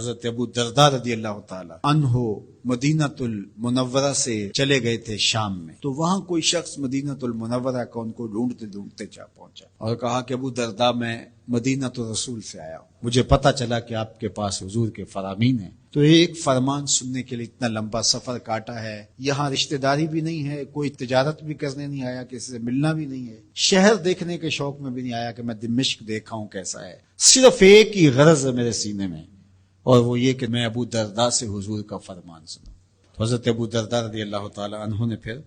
حضرت ابو درداء رضی اللہ تعالی عنہ مدینۃ المنورہ سے چلے گئے تھے شام میں، تو وہاں کوئی شخص مدینۃ المنورہ کا ان کو ڈھونڈتے ڈھونڈتے پہنچا اور کہا کہ ابو درداء میں مدینۃ الرسول سے آیا ہوں، مجھے پتا چلا کہ آپ کے پاس حضور کے فرامین ہیں، تو ایک فرمان سننے کے لیے اتنا لمبا سفر کاٹا ہے، یہاں رشتہ داری بھی نہیں ہے، کوئی تجارت بھی کرنے نہیں آیا، کسی سے ملنا بھی نہیں ہے، شہر دیکھنے کے شوق میں بھی نہیں آیا کہ میں دمشق دیکھا ہوں کیسا ہے، صرف ایک ہی غرض ہے میرے سینے میں، اور وہ یہ کہ میں ابو درداء سے حضور کا فرمان سنوں۔ تو حضرت ابو درداء رضی اللہ تعالی عنہ نے پھر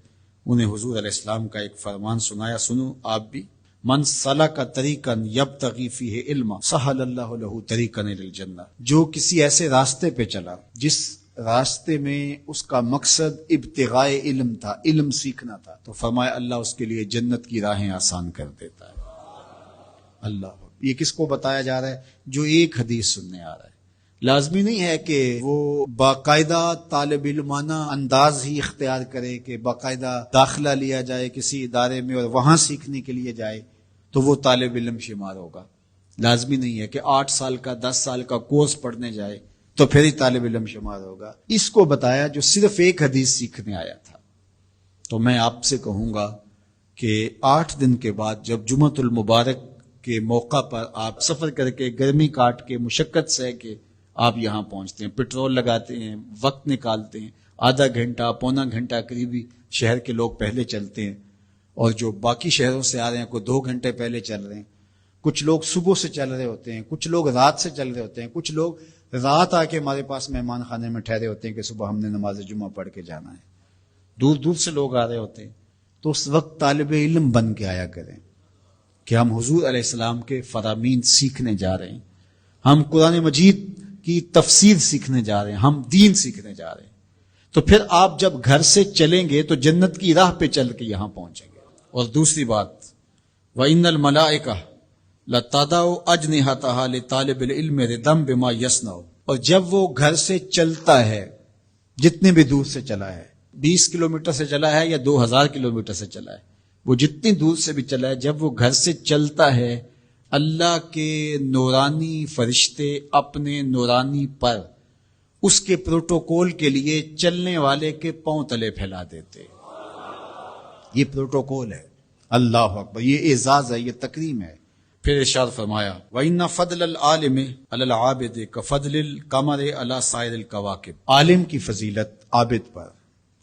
انہیں حضور علیہ السلام کا ایک فرمان سنایا، سنو آپ بھی، من سلک طریقا یبتغی فیہ علما سہل اللہ لہ طریقا الی الجنہ، جو کسی ایسے راستے پہ چلا جس راستے میں اس کا مقصد ابتغاء علم تھا، علم سیکھنا تھا، تو فرمایا اللہ اس کے لیے جنت کی راہیں آسان کر دیتا ہے۔ اللہ، یہ کس کو بتایا جا رہا ہے؟ جو ایک حدیث سننے آ رہا ہے۔ لازمی نہیں ہے کہ وہ باقاعدہ طالب علمانہ انداز ہی اختیار کرے کہ باقاعدہ داخلہ لیا جائے کسی ادارے میں اور وہاں سیکھنے کے لیے جائے تو وہ طالب علم شمار ہوگا۔ لازمی نہیں ہے کہ 8 سال کا 10 سال کا کورس پڑھنے جائے تو پھر ہی طالب علم شمار ہوگا۔ اس کو بتایا جو صرف ایک حدیث سیکھنے آیا تھا۔ تو میں آپ سے کہوں گا کہ 8 دن کے بعد جب جمعۃ المبارک کے موقع پر آپ سفر کر کے گرمی کاٹ کے مشقت سہ کے آپ یہاں پہنچتے ہیں، پٹرول لگاتے ہیں، وقت نکالتے ہیں، آدھا گھنٹہ پونا گھنٹہ قریبی شہر کے لوگ پہلے چلتے ہیں، اور جو باقی شہروں سے آ رہے ہیں کوئی 2 گھنٹے پہلے چل رہے ہیں، کچھ لوگ صبح سے چل رہے ہوتے ہیں، کچھ لوگ رات سے چل رہے ہوتے ہیں، کچھ لوگ رات آ کے ہمارے پاس مہمان خانے میں ٹھہرے ہوتے ہیں کہ صبح ہم نے نماز جمعہ پڑھ کے جانا ہے، دور دور سے لوگ آ رہے ہوتے ہیں۔ تو اس وقت طالب علم بن کے آیا کریں کہ ہم حضور علیہ السلام کے فرامین سیکھنے جا رہے ہیں، ہم قرآن مجید کی تفسیر سیکھنے جا رہے ہیں، ہم دین سیکھنے جا رہے ہیں۔ تو پھر آپ جب گھر سے چلیں گے تو جنت کی راہ پہ چل کے یہاں پہنچیں گے۔ اور دوسری بات، وَإِنَّ الْمَلَائِكَةَ لَتَضَعُ أَجْنِحَتَهَا لِطَالِبِ الْعِلْمِ رِضًا بِمَا يَصْنَعُ، اور جب وہ گھر سے چلتا ہے، جتنے بھی دور سے چلا ہے، 20 کلومیٹر سے چلا ہے یا 2000 کلومیٹر سے چلا ہے، وہ جتنی دور سے بھی چلا ہے، جب وہ گھر سے چلتا ہے، اللہ کے نورانی فرشتے اپنے نورانی پر اس کے پروٹوکول کے لیے چلنے والے کے پاؤں تلے پھیلا دیتے۔ یہ پروٹوکول ہے، اللہ اکبر، یہ اعزاز ہے، یہ تکریم ہے۔ پھر ارشاد فرمایا وَإِنَّ فَضْلَ الْعَالِمِ عَلَى الْعَابِدِ كَفَضْلِ الْقَمَرِ عَلَى سَائِرِ الْكَوَاكِبِ، عالم کی فضیلت عابد پر،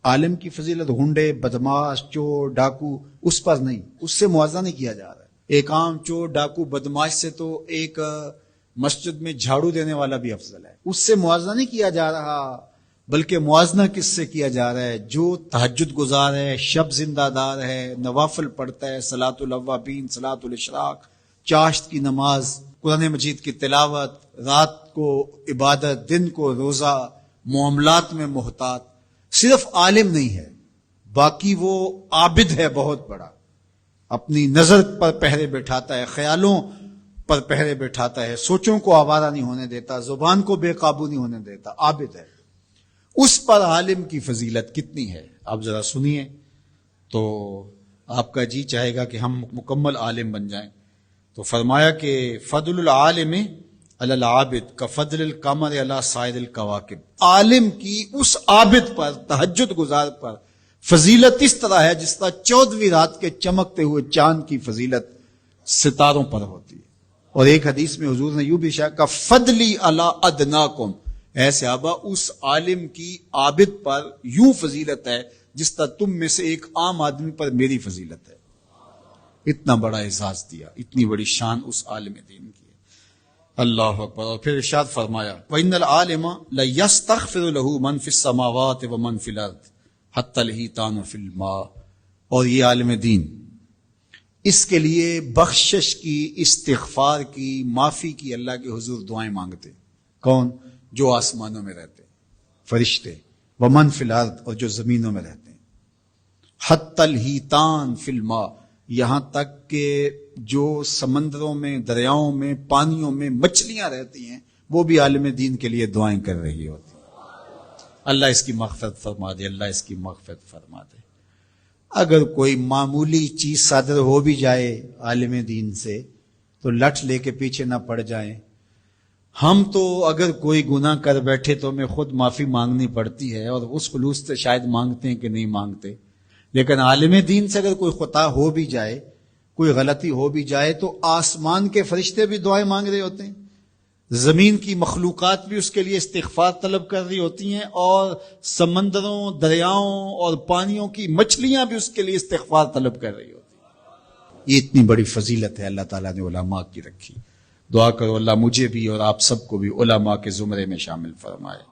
عالم کی فضیلت ہنڈے بدماش چور ڈاکو اس پر نہیں، اس سے موازنہ نہیں کیا جا رہا ہے۔ ایک عام چور ڈاکو بدماش سے تو ایک مسجد میں جھاڑو دینے والا بھی افضل ہے، اس سے موازنہ نہیں کیا جا رہا، بلکہ موازنہ کس سے کیا جا رہا ہے؟ جو تہجد گزار ہے، شب زندہ دار ہے، نوافل پڑھتا ہے، صلاۃ الاوابین، صلاۃ الاشراق، چاشت کی نماز، قرآن مجید کی تلاوت، رات کو عبادت، دن کو روزہ، معاملات میں محتاط، صرف عالم نہیں ہے، باقی وہ عابد ہے بہت بڑا، اپنی نظر پر پہرے بٹھاتا ہے، خیالوں پر پہرے بٹھاتا ہے، سوچوں کو آوارہ نہیں ہونے دیتا، زبان کو بے قابو نہیں ہونے دیتا، عابد ہے۔ اس پر عالم کی فضیلت کتنی ہے آپ ذرا سنیے تو آپ کا جی چاہے گا کہ ہم مکمل عالم بن جائیں۔ تو فرمایا کہ فضل العالم علی العابد کفضل القمر علی سائر الکواکب، عالم کی اس عابد پر، تہجد گزار پر فضیلت اس طرح ہے جس طرح 14ویں رات کے چمکتے ہوئے چاند کی فضیلت ستاروں پر ہوتی ہے۔ اور ایک حدیث میں حضور نے یوں بھی ارشاد کہا فضلی علی ادناکم، اے صحابہ اس عالم کی عابد پر یوں فضیلت ہے جس طرح تم میں سے ایک عام آدمی پر میری فضیلت ہے۔ اتنا بڑا اعزاز دیا، اتنی بڑی شان اس عالم دین کی ہے۔ اللہ اکبر۔ اور پھر ارشاد فرمایا وَإِنَّ الْعَالِمَ لَيَسْتَغْفِرُ لَهُ مَنْ فِي السَّمَاوَاتِ وَمَنْ فِي الْأَرْضِ حَتَّى الْحِيتَانُ فِي الْمَاءِ، اور یہ عالم دین اس کے لیے بخشش کی، استغفار کی، معافی کی اللہ کے حضور دعائیں مانگتے۔ کون؟ جو آسمانوں میں رہتے فرشتے، ومن فی الارض، اور جو زمینوں میں رہتے ہیں، حتی الحیتان فی الماء، یہاں تک کہ جو سمندروں میں، دریاؤں میں، پانیوں میں مچھلیاں رہتی ہیں وہ بھی عالم دین کے لیے دعائیں کر رہی ہوتی ہیں، اللہ اس کی مغفرت فرما دے، اللہ اس کی مغفرت فرما دے۔ اگر کوئی معمولی چیز صادر ہو بھی جائے عالم دین سے تو لٹ لے کے پیچھے نہ پڑ جائیں، ہم تو اگر کوئی گناہ کر بیٹھے تو ہمیں خود معافی مانگنی پڑتی ہے، اور اس خلوص سے شاید مانگتے ہیں کہ نہیں مانگتے، لیکن عالم دین سے اگر کوئی خطا ہو بھی جائے، کوئی غلطی ہو بھی جائے، تو آسمان کے فرشتے بھی دعائیں مانگ رہے ہوتے ہیں، زمین کی مخلوقات بھی اس کے لیے استغفار طلب کر رہی ہوتی ہیں، اور سمندروں، دریاؤں اور پانیوں کی مچھلیاں بھی اس کے لیے استغفار طلب کر رہی ہوتی ہیں۔ یہ اتنی بڑی فضیلت ہے اللہ تعالیٰ نے علماء کی رکھی۔ دعا کرو اللہ مجھے بھی اور آپ سب کو بھی علماء کے زمرے میں شامل فرمائے۔